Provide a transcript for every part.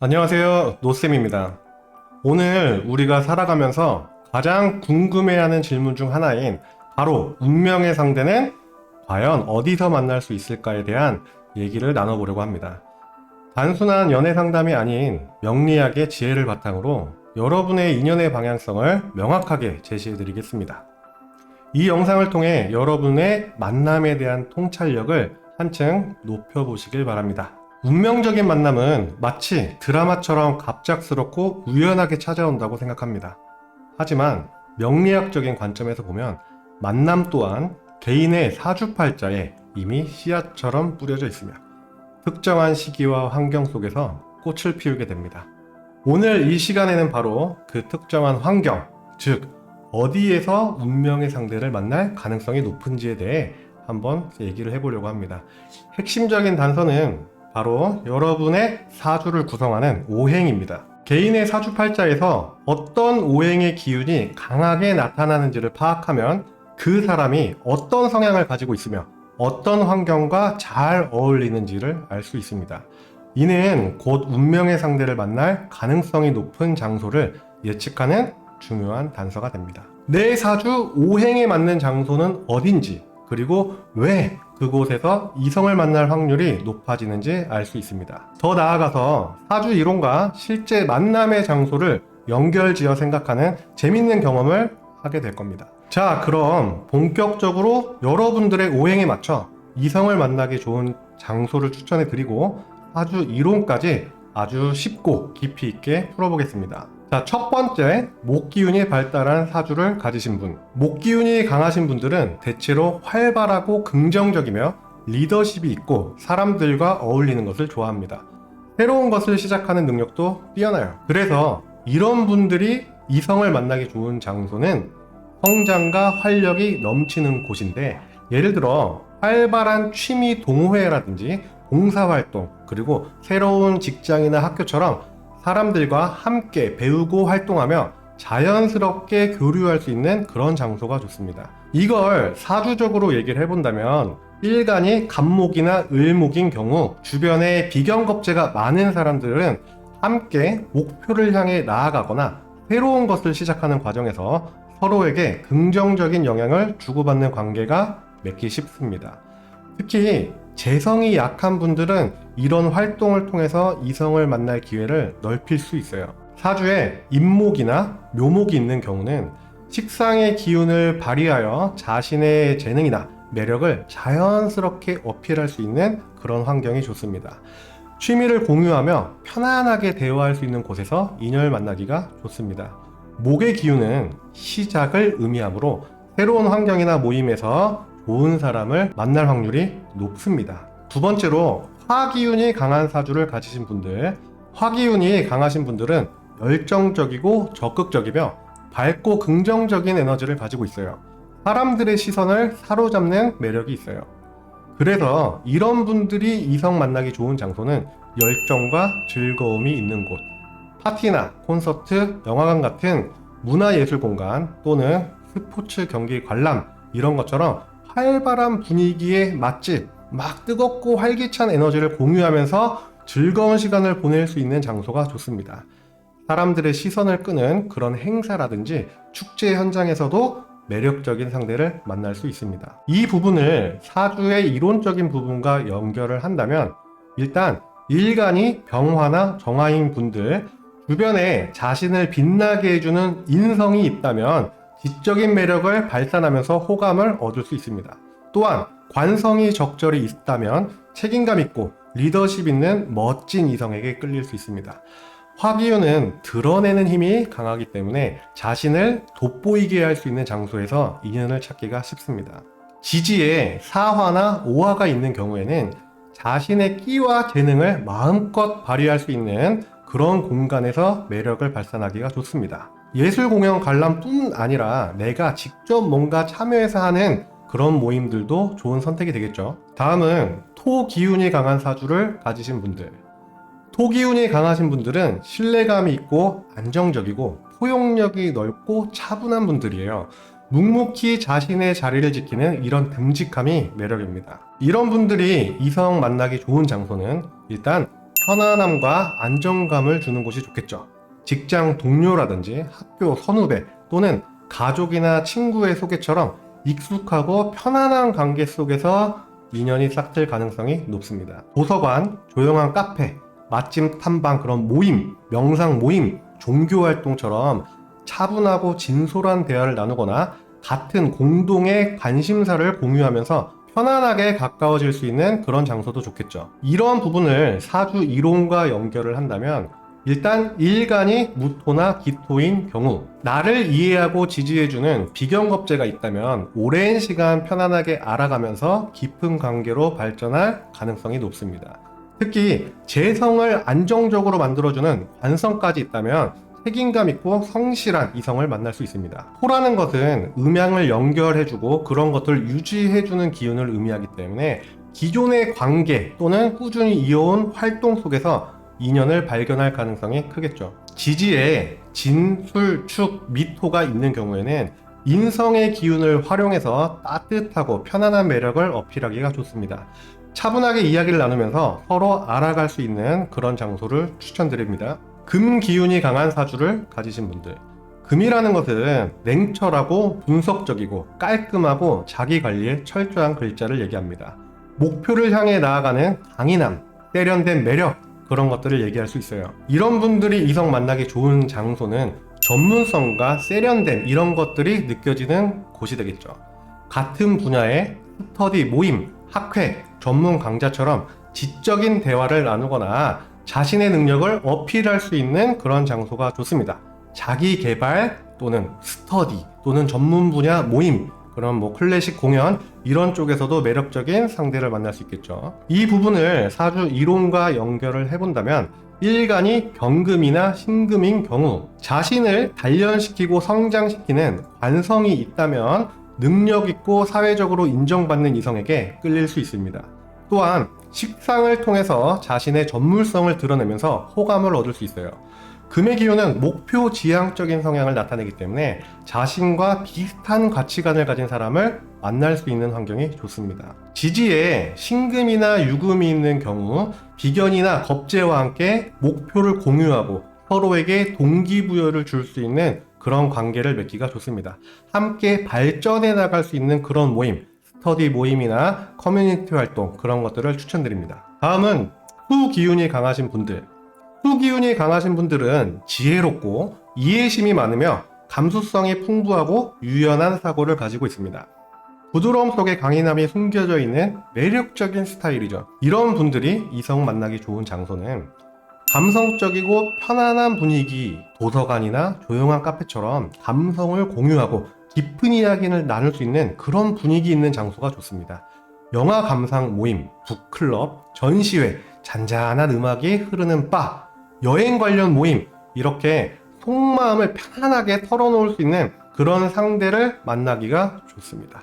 안녕하세요, 노쌤입니다. 오늘 우리가 살아가면서 가장 궁금해하는 질문 중 하나인 바로 운명의 상대는 과연 어디서 만날 수 있을까에 대한 얘기를 나눠보려고 합니다. 단순한 연애 상담이 아닌 명리학의 지혜를 바탕으로 여러분의 인연의 방향성을 명확하게 제시해드리겠습니다. 이 영상을 통해 여러분의 만남에 대한 통찰력을 한층 높여보시길 바랍니다. 운명적인 만남은 마치 드라마처럼 갑작스럽고 우연하게 찾아온다고 생각합니다. 하지만 명리학적인 관점에서 보면 만남 또한 개인의 사주팔자에 이미 씨앗처럼 뿌려져 있으며 특정한 시기와 환경 속에서 꽃을 피우게 됩니다. 오늘 이 시간에는 바로 그 특정한 환경, 즉 어디에서 운명의 상대를 만날 가능성이 높은지에 대해 한번 얘기를 해보려고 합니다. 핵심적인 단서는 바로 여러분의 사주를 구성하는 오행입니다. 개인의 사주팔자에서 어떤 오행의 기운이 강하게 나타나는지를 파악하면 그 사람이 어떤 성향을 가지고 있으며 어떤 환경과 잘 어울리는지를 알 수 있습니다. 이는 곧 운명의 상대를 만날 가능성이 높은 장소를 예측하는 중요한 단서가 됩니다. 내 사주 오행에 맞는 장소는 어딘지, 그리고 왜 그곳에서 이성을 만날 확률이 높아지는지 알 수 있습니다. 더 나아가서 사주 이론과 실제 만남의 장소를 연결지어 생각하는 재밌는 경험을 하게 될 겁니다. 자, 그럼 본격적으로 여러분들의 오행에 맞춰 이성을 만나기 좋은 장소를 추천해 드리고 사주 이론까지 아주 쉽고 깊이 있게 풀어보겠습니다. 자, 첫 번째, 목기운이 발달한 사주를 가지신 분. 목기운이 강하신 분들은 대체로 활발하고 긍정적이며 리더십이 있고 사람들과 어울리는 것을 좋아합니다. 새로운 것을 시작하는 능력도 뛰어나요. 그래서 이런 분들이 이성을 만나기 좋은 장소는 성장과 활력이 넘치는 곳인데, 예를 들어 활발한 취미 동호회라든지 봉사활동, 그리고 새로운 직장이나 학교처럼 사람들과 함께 배우고 활동하며 자연스럽게 교류할 수 있는 그런 장소가 좋습니다. 이걸 사주적으로 얘기를 해본다면 일간이 갑목이나 을목인 경우 주변에 비경겁제가 많은 사람들은 함께 목표를 향해 나아가거나 새로운 것을 시작하는 과정에서 서로에게 긍정적인 영향을 주고받는 관계가 맺기 쉽습니다. 특히 재성이 약한 분들은 이런 활동을 통해서 이성을 만날 기회를 넓힐 수 있어요. 사주에 임목이나 묘목이 있는 경우는 식상의 기운을 발휘하여 자신의 재능이나 매력을 자연스럽게 어필할 수 있는 그런 환경이 좋습니다. 취미를 공유하며 편안하게 대화할 수 있는 곳에서 인연을 만나기가 좋습니다. 목의 기운은 시작을 의미하므로 새로운 환경이나 모임에서 좋은 사람을 만날 확률이 높습니다. 두 번째로, 화기운이 강한 사주를 가지신 분들. 화기운이 강하신 분들은 열정적이고 적극적이며 밝고 긍정적인 에너지를 가지고 있어요. 사람들의 시선을 사로잡는 매력이 있어요. 그래서 이런 분들이 이성 만나기 좋은 장소는 열정과 즐거움이 있는 곳, 파티나 콘서트, 영화관 같은 문화예술 공간 또는 스포츠 경기 관람, 이런 것처럼 활발한 분위기의 맛집, 막 뜨겁고 활기찬 에너지를 공유하면서 즐거운 시간을 보낼 수 있는 장소가 좋습니다. 사람들의 시선을 끄는 그런 행사라든지 축제 현장에서도 매력적인 상대를 만날 수 있습니다. 이 부분을 사주의 이론적인 부분과 연결을 한다면, 일단 일간이 병화나 정화인 분들, 주변에 자신을 빛나게 해주는 인성이 있다면 지적인 매력을 발산하면서 호감을 얻을 수 있습니다. 또한 관성이 적절히 있다면 책임감 있고 리더십 있는 멋진 이성에게 끌릴 수 있습니다. 화기운은 드러내는 힘이 강하기 때문에 자신을 돋보이게 할 수 있는 장소에서 인연을 찾기가 쉽습니다. 지지에 사화나 오화가 있는 경우에는 자신의 끼와 재능을 마음껏 발휘할 수 있는 그런 공간에서 매력을 발산하기가 좋습니다. 예술 공연 관람뿐 아니라 내가 직접 뭔가 참여해서 하는 그런 모임들도 좋은 선택이 되겠죠. 다음은 토 기운이 강한 사주를 가지신 분들. 토 기운이 강하신 분들은 신뢰감이 있고 안정적이고 포용력이 넓고 차분한 분들이에요. 묵묵히 자신의 자리를 지키는 이런 듬직함이 매력입니다. 이런 분들이 이성 만나기 좋은 장소는 일단 편안함과 안정감을 주는 곳이 좋겠죠. 직장 동료라든지 학교 선후배 또는 가족이나 친구의 소개처럼 익숙하고 편안한 관계 속에서 인연이 싹틀 가능성이 높습니다. 도서관, 조용한 카페, 맛집 탐방 그런 모임, 명상 모임, 종교 활동처럼 차분하고 진솔한 대화를 나누거나 같은 공동의 관심사를 공유하면서 편안하게 가까워질 수 있는 그런 장소도 좋겠죠. 이런 부분을 사주 이론과 연결을 한다면 일단 일간이 무토나 기토인 경우 나를 이해하고 지지해주는 비경겁제가 있다면 오랜 시간 편안하게 알아가면서 깊은 관계로 발전할 가능성이 높습니다. 특히 재성을 안정적으로 만들어주는 관성까지 있다면 책임감 있고 성실한 이성을 만날 수 있습니다. 토라는 것은 음양을 연결해주고 그런 것들을 유지해주는 기운을 의미하기 때문에 기존의 관계 또는 꾸준히 이어온 활동 속에서 인연을 발견할 가능성이 크겠죠. 지지에 진, 술, 축, 미토가 있는 경우에는 인성의 기운을 활용해서 따뜻하고 편안한 매력을 어필하기가 좋습니다. 차분하게 이야기를 나누면서 서로 알아갈 수 있는 그런 장소를 추천드립니다. 금 기운이 강한 사주를 가지신 분들, 금이라는 것은 냉철하고 분석적이고 깔끔하고 자기 관리에 철저한 글자를 얘기합니다. 목표를 향해 나아가는 강인함, 세련된 매력 그런 것들을 얘기할 수 있어요. 이런 분들이 이성 만나기 좋은 장소는 전문성과 세련됨 이런 것들이 느껴지는 곳이 되겠죠. 같은 분야의 스터디 모임, 학회, 전문 강좌처럼 지적인 대화를 나누거나 자신의 능력을 어필할 수 있는 그런 장소가 좋습니다. 자기 개발 또는 스터디 또는 전문 분야 모임 그런 클래식 공연 이런 쪽에서도 매력적인 상대를 만날 수 있겠죠. 이 부분을 사주 이론과 연결을 해본다면 일간이 경금이나 신금인 경우 자신을 단련시키고 성장시키는 관성이 있다면 능력 있고 사회적으로 인정받는 이성에게 끌릴 수 있습니다. 또한 식상을 통해서 자신의 전문성을 드러내면서 호감을 얻을 수 있어요. 금의 기운은 목표 지향적인 성향을 나타내기 때문에 자신과 비슷한 가치관을 가진 사람을 만날 수 있는 환경이 좋습니다. 지지에 신금이나 유금이 있는 경우 비견이나 겁재와 함께 목표를 공유하고 서로에게 동기부여를 줄 수 있는 그런 관계를 맺기가 좋습니다. 함께 발전해 나갈 수 있는 그런 모임, 스터디 모임이나 커뮤니티 활동 그런 것들을 추천드립니다. 다음은 후 기운이 강하신 분들. 후 기운이 강하신 분들은 지혜롭고 이해심이 많으며 감수성이 풍부하고 유연한 사고를 가지고 있습니다. 부드러움 속에 강인함이 숨겨져 있는 매력적인 스타일이죠. 이런 분들이 이성 만나기 좋은 장소는 감성적이고 편안한 분위기, 도서관이나 조용한 카페처럼 감성을 공유하고 깊은 이야기를 나눌 수 있는 그런 분위기 있는 장소가 좋습니다. 영화 감상 모임, 북클럽, 전시회, 잔잔한 음악이 흐르는 바, 여행 관련 모임 이렇게 속마음을 편안하게 털어놓을 수 있는 그런 상대를 만나기가 좋습니다.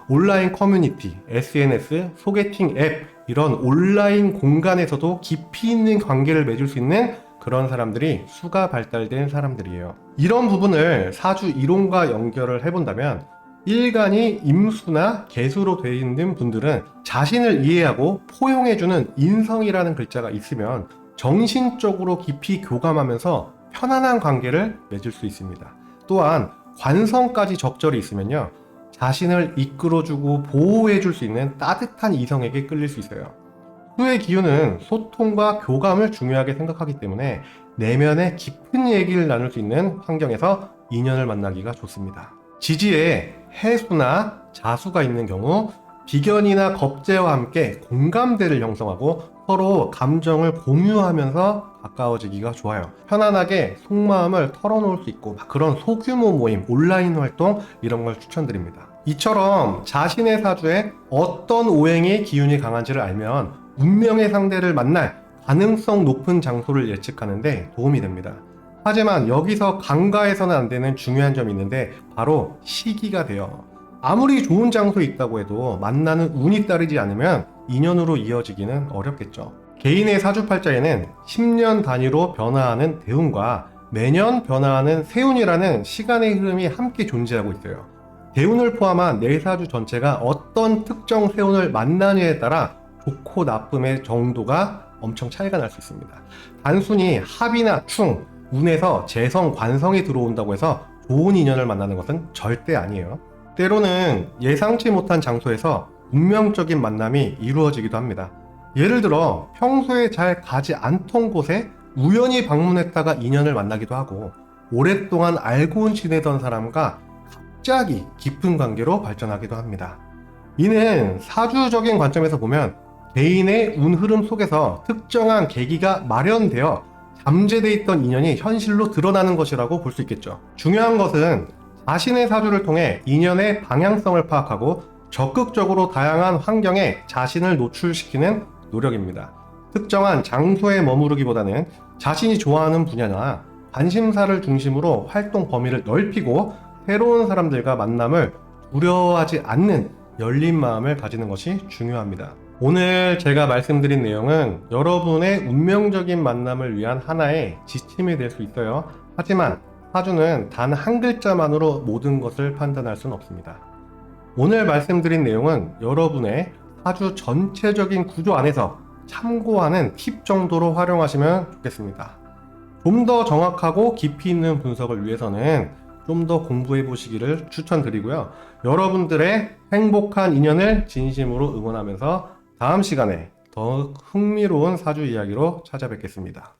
온라인 커뮤니티, SNS, 소개팅 앱 이런 온라인 공간에서도 깊이 있는 관계를 맺을 수 있는 그런 사람들이 수가 발달된 사람들이에요. 이런 부분을 사주 이론과 연결을 해본다면 일간이 임수나 개수로 되어 있는 분들은 자신을 이해하고 포용해주는 인성이라는 글자가 있으면 정신적으로 깊이 교감하면서 편안한 관계를 맺을 수 있습니다. 또한 관성까지 적절히 있으면요, 자신을 이끌어주고 보호해줄 수 있는 따뜻한 이성에게 끌릴 수 있어요. 후의 기운은 소통과 교감을 중요하게 생각하기 때문에 내면의 깊은 얘기를 나눌 수 있는 환경에서 인연을 만나기가 좋습니다. 지지에 해수나 자수가 있는 경우 비견이나 겁재와 함께 공감대를 형성하고 서로 감정을 공유하면서 가까워지기가 좋아요. 편안하게 속마음을 털어놓을 수 있고 그런 소규모 모임, 온라인 활동 이런 걸 추천드립니다. 이처럼 자신의 사주에 어떤 오행의 기운이 강한지를 알면 운명의 상대를 만날 가능성 높은 장소를 예측하는데 도움이 됩니다. 하지만 여기서 간과해서는 안 되는 중요한 점이 있는데 바로 시기가 돼요. 아무리 좋은 장소에 있다고 해도 만나는 운이 따르지 않으면 인연으로 이어지기는 어렵겠죠. 개인의 사주팔자에는 10년 단위로 변화하는 대운과 매년 변화하는 세운이라는 시간의 흐름이 함께 존재하고 있어요. 대운을 포함한 내 사주 전체가 어떤 특정 세운을 만나느냐에 따라 좋고 나쁨의 정도가 엄청 차이가 날 수 있습니다. 단순히 합이나 충, 운에서 재성, 관성이 들어온다고 해서 좋은 인연을 만나는 것은 절대 아니에요. 때로는 예상치 못한 장소에서 운명적인 만남이 이루어지기도 합니다. 예를 들어 평소에 잘 가지 않던 곳에 우연히 방문했다가 인연을 만나기도 하고, 오랫동안 알고 지내던 사람과 갑자기 깊은 관계로 발전하기도 합니다. 이는 사주적인 관점에서 보면 개인의 운 흐름 속에서 특정한 계기가 마련되어 잠재되어 있던 인연이 현실로 드러나는 것이라고 볼 수 있겠죠. 중요한 것은 자신의 사주를 통해 인연의 방향성을 파악하고 적극적으로 다양한 환경에 자신을 노출시키는 노력입니다. 특정한 장소에 머무르기보다는 자신이 좋아하는 분야나 관심사를 중심으로 활동 범위를 넓히고 새로운 사람들과 만남을 두려워하지 않는 열린 마음을 가지는 것이 중요합니다. 오늘 제가 말씀드린 내용은 여러분의 운명적인 만남을 위한 하나의 지침이 될 수 있어요. 하지만 사주는 단 한 글자만으로 모든 것을 판단할 수는 없습니다. 오늘 말씀드린 내용은 여러분의 사주 전체적인 구조 안에서 참고하는 팁 정도로 활용하시면 좋겠습니다. 좀 더 정확하고 깊이 있는 분석을 위해서는 좀 더 공부해 보시기를 추천드리고요. 여러분들의 행복한 인연을 진심으로 응원하면서 다음 시간에 더 흥미로운 사주 이야기로 찾아뵙겠습니다.